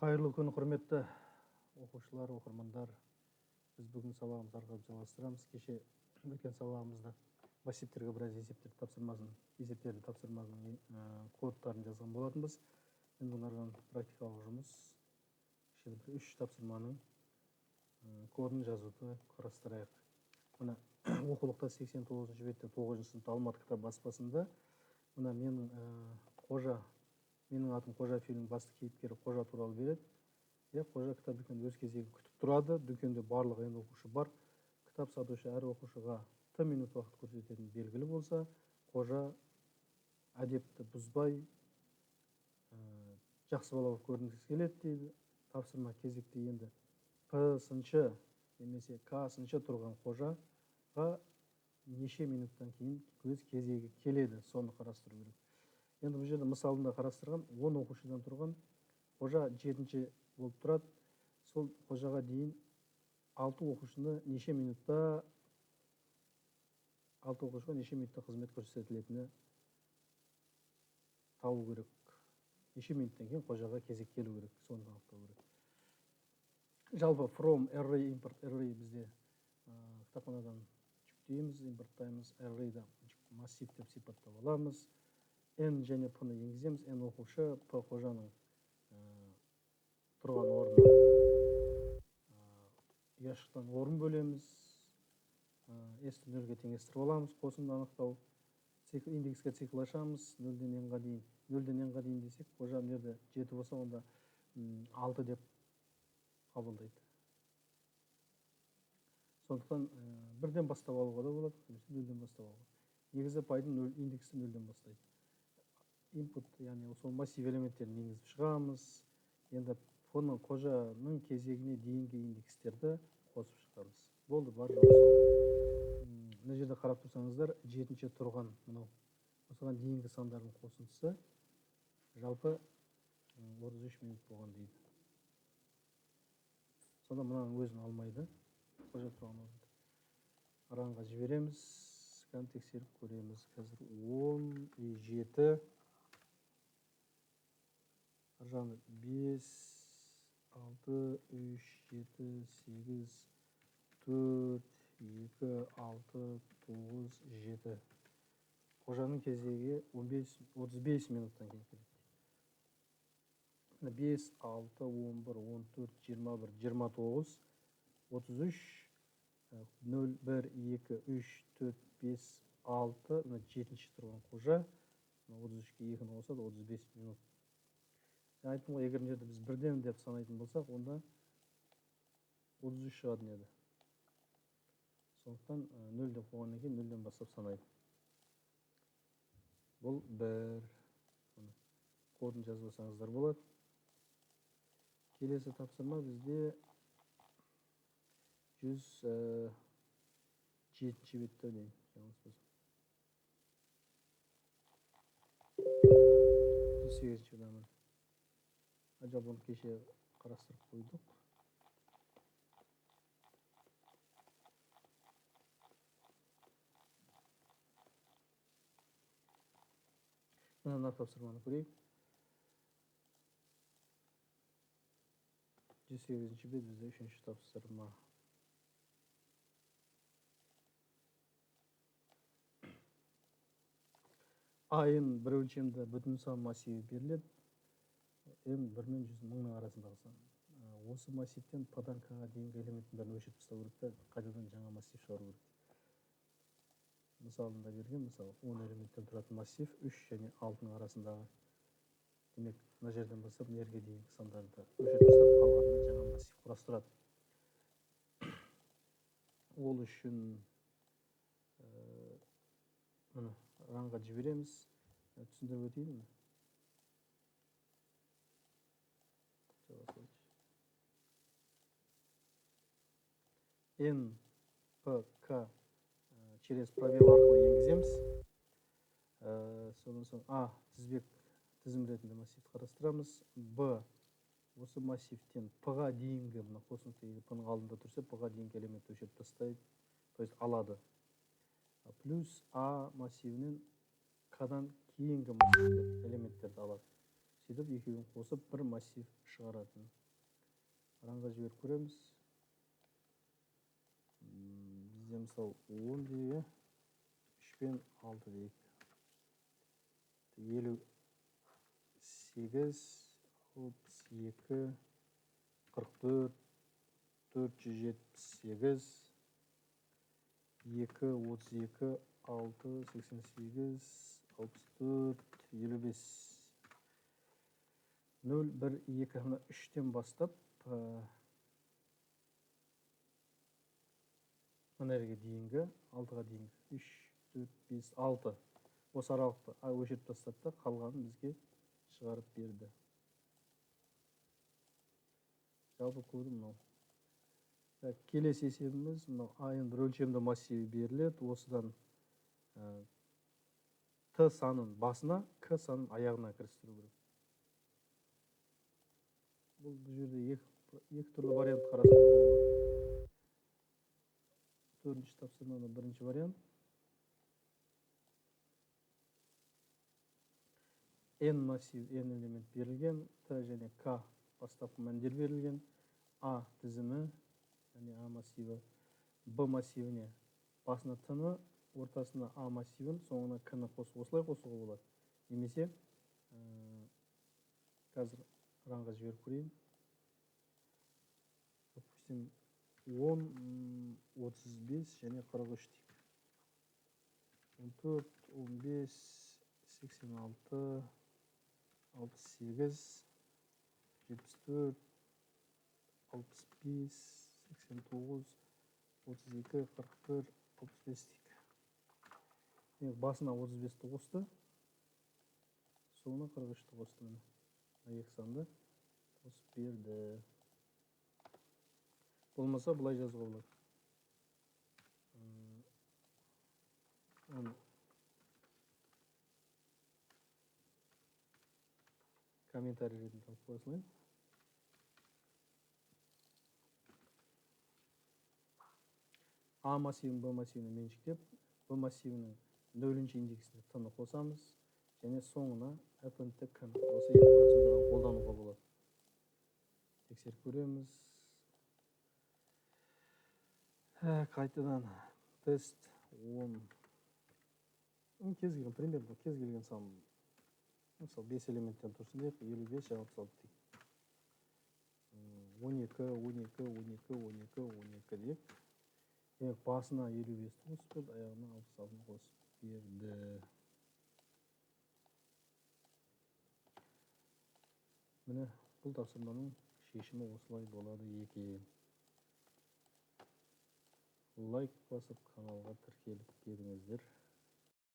Қайырлы күн, құрметті оқушылар, оқырмандар. Біз бүгін сабағымызды ары қарай жалғастырамыз. Кеше өткен сабағымызда массивтерге біраз есептерді тапсырманың кодтарын жазған болатынбыз. Енді бұлардан практикалық жұмыс, бір 3 тапсырманың кодын жазуды қарастырайық. Мына оқулықта 89-шы бетте 9-шы сыныпта Алматы кітап баспасында мына менің атым Қожа фильмнің басты кейіпкері Қожа туралы береді. Қожа кітап дүкенде өз кезегі күтіп тұрады. Дүкенде барлық оқушы бар. Кітап сатушы әр оқушыға Т минут уақыт көрсететін белгілі болса, Қожа әдепті бұзбай, жақсы бала болып көрінгісі келеді дейді. Тапсырма кезекте енді П-сыншы немесе К-сыншы тұрған Қожаға неше минуттан кейін өз кезегі келеді, соны қарастыру керек. Енді бұл жерде мысалында қарастырған 10 оқушыдан тұрған Қожа 7-ші болып тұрады. Сол Қожаға дейін 6 оқушыға неше минутта қызмет көрсетілетіні табу керек. Неше минуттан кейін Қожаға кезек келу керек, соны анықтау керек. Жалпы from array import array бізде кітапханадан жүктейміз, импорттаймыз. Array'да массив деп сипаттап аламыз. N және P-ны енгіземіз. N оқушы, P Қожаның тұрған орнына ұяшықтан орын бөлеміз. S-ті 0-ге теңестіріп аламыз, қосынды анықтау. Индекске цикл ашамыз, 0-ден n-ға дейін. 0-ден n-ға дейін десек, Қожа жерде 7 болса, онда 6 деп қабылдайды. Сондықтан 1-ден бастап алуға да болады, 0-ден бастап алуға. Негізі пайдың индексі 0-ден бастайды. Input, яғни сол массив элементтерін енгізіп шығамыз. Енді Қожаның кезегіне дейінгі индекстерді қосып шығамыз. Болды, бар жұмыс. Мына жерде қарап тұрсаңыздар, 7-ші тұрған осыған дейінгі сандардың қосындысы жалпы 33 минут болған дейді. Сонда мұнаның өзін алмайды. Қожа тұрған орында. Аранға жібереміз, тексеріп көреміз. Қазір 10 и 7. Аржаны 5, 6, 3, 7, 8, 4, 2, 6, 9, 7. Қожаның кезегі 35 минуттан кейін келеді. 5, 6, 11, 14, 21, 29, 33, 0, 1, 2, 3, 4, 5, 6, 7-ші тұрған Қожа. 33-ке 2-ні қосады, 35 минут. Айттым ғой, егер жерде біз 1-ден деп санайтын болсақ, онда 33 шығатын еді. Сондықтан 0-ден қойғаннан кейін 0-ден бастап санайды. Бұл 1. Кодын жазбасаңыздар болады. Келесі тапсырма бізде 107-ші бетте дейін. 108-ші бетте. Ажал бұны кеше қарастырып қойдық. Мына тапсырманы көрейік. 108-ші бет бізде 3-ші тапсырма. A-н бір өлшемді бүтін сан массиві беріледі. N 1 мен 100 мыңның арасындағы сан. Осы массивтен P-дан K-ға дейінгі элементтің бәрін өлшеп тастау керек, қайтадан жаңа массив шығару керек. Мысалында берген, мысалы 10 элементтен тұратын массив 3 және 6-ның арасындағы. Демек, мына жерден бастап нерге дейінгі сандарды өлшеп тастап, қалғанына жаңа массив құрастырады. Ол үшін ранға жібереміз. Түсіндіріп өтейін ме? N, P, K через пробел арқылы енгіземіз. Содан соң A тізбек тізім ретінде массив қарастырамыз. B осы массивтен P-ға дейінгі, мына қосындысы P-ның алдында тұрса, P-ға дейінгі элемент өлшеп тастайды, то есть алады. Плюс A массивінен K-дан кейінгі массивтер элементтерді алады. сөйтіп екеуін қосып бір массив шығаратын. Ранға жіберіп көреміз. Бізде мысалы 10 дейік, 3 пен 6 дейік. 58, 62, 44, 478, 2, 32, 6, 88, 64, 55. 0, 1, 2, 3-тен бастап мына жерге дейінгі, 6-ға дейінгі 3, 4, 5, 6 осы аралықты өшіріп тастады да, қалғанын бізге шығарып берді. Жалпы коды мынау. Келесі есебіміз мынау А-ның бір өлшемді массиві беріледі. Осыдан Т санын басына, К санын аяғына кірістіру керек. Бұл жерде екі түрлі вариант қарастыруға болады. Төртінші тапсырманың бірінші вариант. N массив, N элемент берілген, Т және К бастапқы мәндер берілген, А тізімі, яғни А массиві, Б массивіне басына Т-ны, ортасына А массивін, соңына К-ны осылай қосуға болады. Немесе қазір ранға жіберіп көрейін. Допустим, 10, 35 және 43 дейік. 14, 15, 86, 68, 74, 65, 89, 32, 41, 65 дейік. Басына 35-ті қосты, соңына 43-ті қосты. Екі санды қосып берді. Болмаса бұлай жазуға болады. Комментарий ретінде алып қоя салайын. А массивін Б массивіне меншіктеп, Б массивінің 0-ші индексіне Т-ны қосамыз, және соңына append К. Осы екі процедураны қолдануға болады. Тексеріп көреміз. Қайтадан тест 10. Кез келген, примерно кез келген сан. Мысалы 5 элементтен тұрсын дейік, 55 жаңа 36 дейік. 12, 12, 12, 12, 12 дейік. Басына 55-ті қосып берді, аяғына 66-ны қосып берді. Міне бұл тапсырманың шешімі осылай болады екен. Лайк басып, каналға тіркеліп кетіңіздер.